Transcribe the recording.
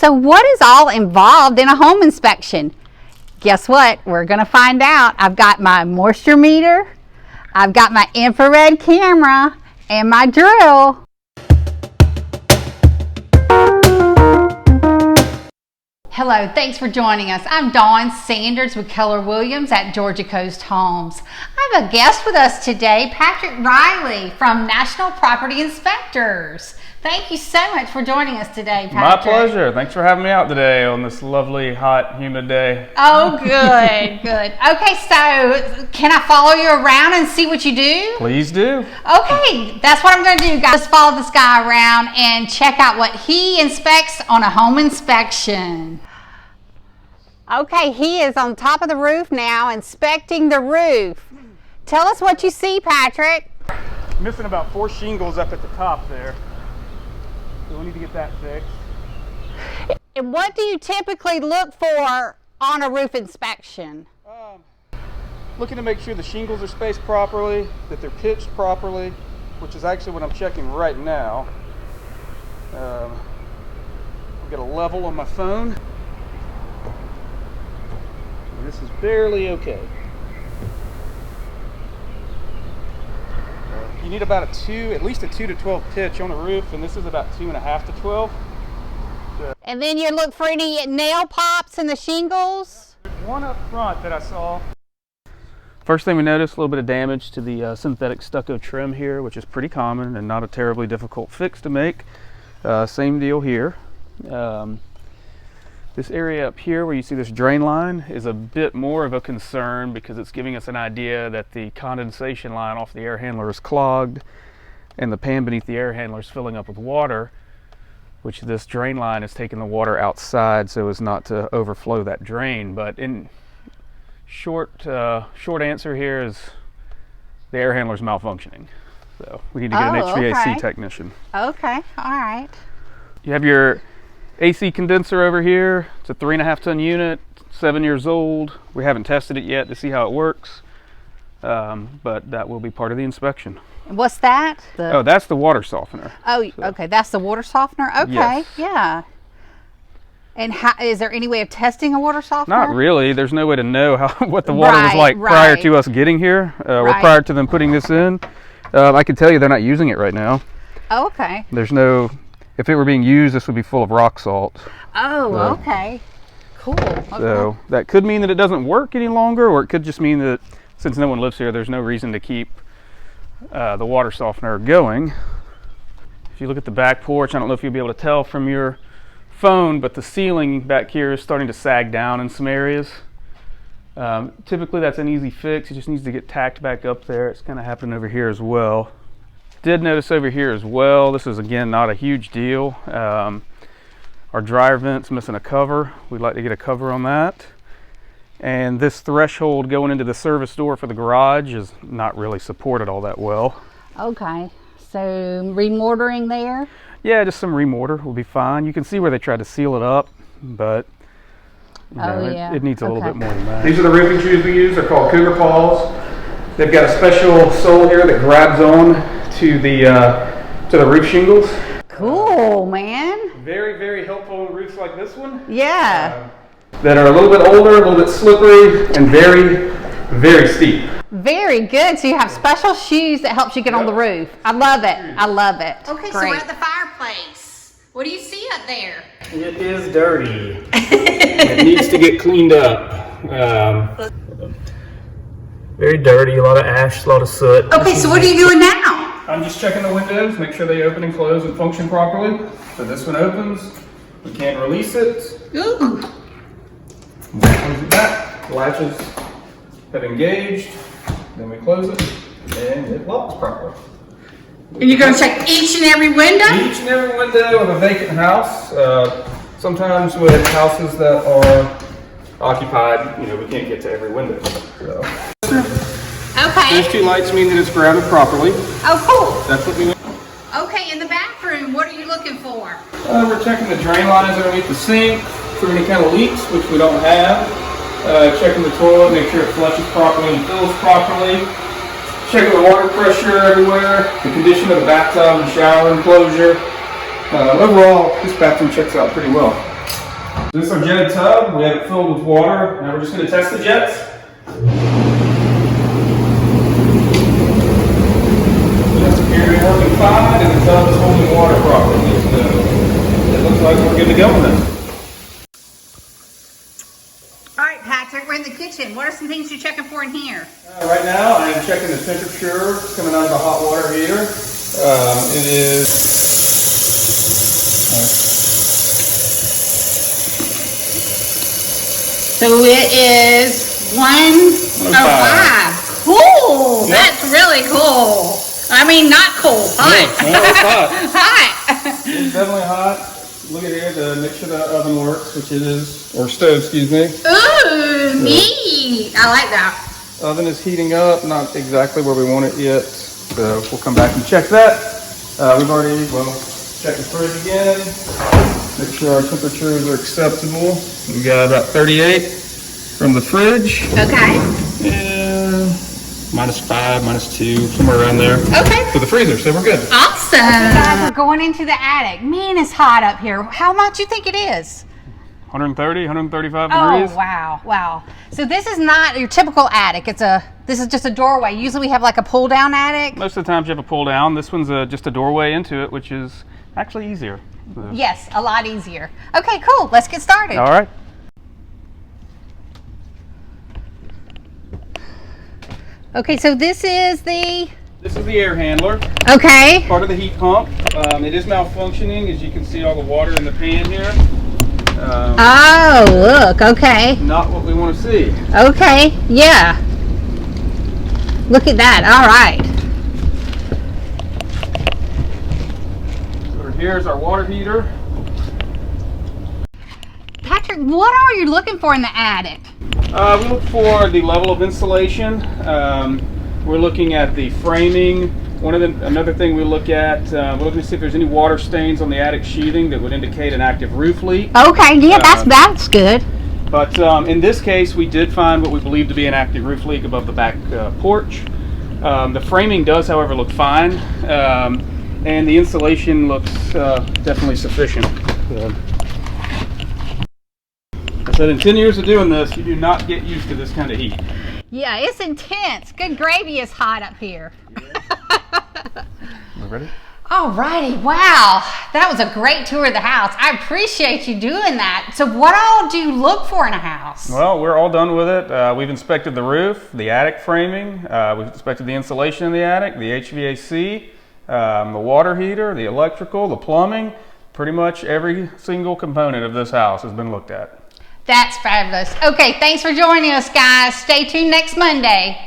So what is all involved in a home inspection? Guess what? We're going to find out. I've got my moisture meter, I've got my infrared camera, and my drill. Hello, thanks for joining us. I'm Dawn Sanders with Keller Williams at Georgia Coast Homes. I have a guest with us today, Patrick Riley from National Property Inspectors. Thank you so much for joining us today, Patrick. My pleasure. Thanks for having me out today on this lovely, hot, humid day. Oh, good, good. Okay, so can I follow you around and see what you do? Please do. Okay, that's what I'm going to do, guys. Just follow this guy around and check out what he inspects on a home inspection. Okay, he is on top of the roof now, inspecting the roof. Tell us what you see, Patrick. Missing about 4 shingles up at the top there. So we need to get that fixed. And what do you typically look for on a roof inspection? Looking to make sure the shingles are spaced properly, that they're pitched properly, which is actually what I'm checking right now. I've got a level on my phone. And this is barely okay. You need about at least a 2 to 12 pitch on a roof, and this is about 2.5 to 12. And then you look for any nail pops in the shingles? There's one up front that I saw. First thing we noticed, a little bit of damage to the synthetic stucco trim here, which is pretty common and not a terribly difficult fix to make. Same deal here. This area up here where you see this drain line is a bit more of a concern because it's giving us an idea that the condensation line off the air handler is clogged and the pan beneath the air handler is filling up with water, which this drain line is taking the water outside so as not to overflow that drain. But in short answer here is the air handler is malfunctioning. So we need to get an HVAC technician. Okay, all right. You have your AC condenser over here. It's a 3.5 ton unit, 7 years old. We haven't tested it yet to see how it works, but that will be part of the inspection. What's that? Oh, that's the water softener. Oh, so. Okay, that's the water softener? Okay, yes. Yeah. And is there any way of testing a water softener? Not really. There's no way to know what the water was like prior to us getting here, or prior to them putting this in. I can tell you they're not using it right now. Oh, okay. There's no... If it were being used, this would be full of rock salt. Oh, okay. Cool. Okay. So that could mean that it doesn't work any longer, or it could just mean that since no one lives here, there's no reason to keep the water softener going. If you look at the back porch, I don't know if you'll be able to tell from your phone, but the ceiling back here is starting to sag down in some areas. Typically that's an easy fix. It just needs to get tacked back up there. It's kind of happening over here as well. Did notice over here as well, this is again not a huge deal. Our dryer vent's missing a cover. We'd like to get a cover on that. And this threshold going into the service door for the garage is not really supported all that well. Okay, so remortaring there? Yeah, just some remortar will be fine. You can see where they tried to seal it up, but it needs a little bit more than that. These are the roofing shoes we use. They're called Cougar Paws. They've got a special sole here that grabs on to the roof shingles. Cool, man. Very, very helpful on roofs like this one. Yeah. That are a little bit older, a little bit slippery, and very, very steep. Very good. So you have special shoes that helps you get on the roof. I love it. I love it. Okay, so we're at the fireplace. What do you see up there? It is dirty. It needs to get cleaned up. Very dirty, a lot of ash, a lot of soot. Okay, so what are you doing now? I'm just checking the windows, make sure they open and close and function properly. So this one opens, we can't release it. Ooh. Close it back, latches have engaged, then we close it, and it locks properly. And you're going to check each and every window? Each and every window of a vacant house. Sometimes with houses that are occupied, we can't get to every window. So. Okay. Those 2 lights mean that it's grounded properly. Oh, cool. That's what we mean. Okay, in the bathroom, what are you looking for? We're checking the drain lines underneath the sink for any kind of leaks, which we don't have. Checking the toilet, make sure it flushes properly and fills properly. Checking the water pressure everywhere, the condition of the bathtub and shower enclosure. Overall, this bathroom checks out pretty well. This is our jetted tub. We have it filled with water. Now we're just going to test the jets. Jets appear to be working fine, and the tub is holding water properly. So it looks like we're good to go with this. All right, Patrick, we're in the kitchen. What are some things you're checking for in here? Right now, I am checking the temperature coming out of the hot water heater. It is. So it is 105. Cool. Yep. That's really cool. I mean, not cool. Hot. No, it's hot. Hot. It's definitely hot. Look at here to make sure the oven works, which it is, or stove, excuse me. Ooh, neat. I like that. Oven is heating up, not exactly where we want it yet, so we'll come back and check that. We've already, checked the fridge again, make sure our temperatures are acceptable. We got about 38 from the fridge. Okay. And -5, -2, somewhere around there. Okay. For the freezer, so we're good. Awesome. Guys, we're going into the attic. Man, it's hot up here. How much do you think it is? 130, 135 degrees. Oh, wow, wow. So this is not your typical attic. This is just a doorway. Usually we have like a pull down attic. Most of the times you have a pull down. This one's just a doorway into it, which is actually easier. So. Yes, a lot easier. Okay, cool. Let's get started. All right. Okay, so this is the air handler. Okay. Part of the heat pump. It is malfunctioning, as you can see all the water in the pan here. Oh, look. Okay. Not what we want to see. Okay. Yeah. Look at that. All right. So here's our water heater. Patrick, what are you looking for in the attic? We look for the level of insulation. We're looking at the framing. Another thing we look at, we're looking to see if there's any water stains on the attic sheathing that would indicate an active roof leak. Okay, yeah, that's good. But in this case, we did find what we believe to be an active roof leak above the back porch. The framing does, however, look fine, and the insulation looks definitely sufficient. I said in 10 years of doing this, you do not get used to this kind of heat. Yeah, it's intense. Good gravy is hot up here. We ready? Alrighty, wow. That was a great tour of the house. I appreciate you doing that. So what all do you look for in a house? Well, we're all done with it. We've inspected the roof, the attic framing, we've inspected the insulation in the attic, the HVAC, the water heater, the electrical, the plumbing. Pretty much every single component of this house has been looked at. That's fabulous. Okay, thanks for joining us, guys. Stay tuned next Monday.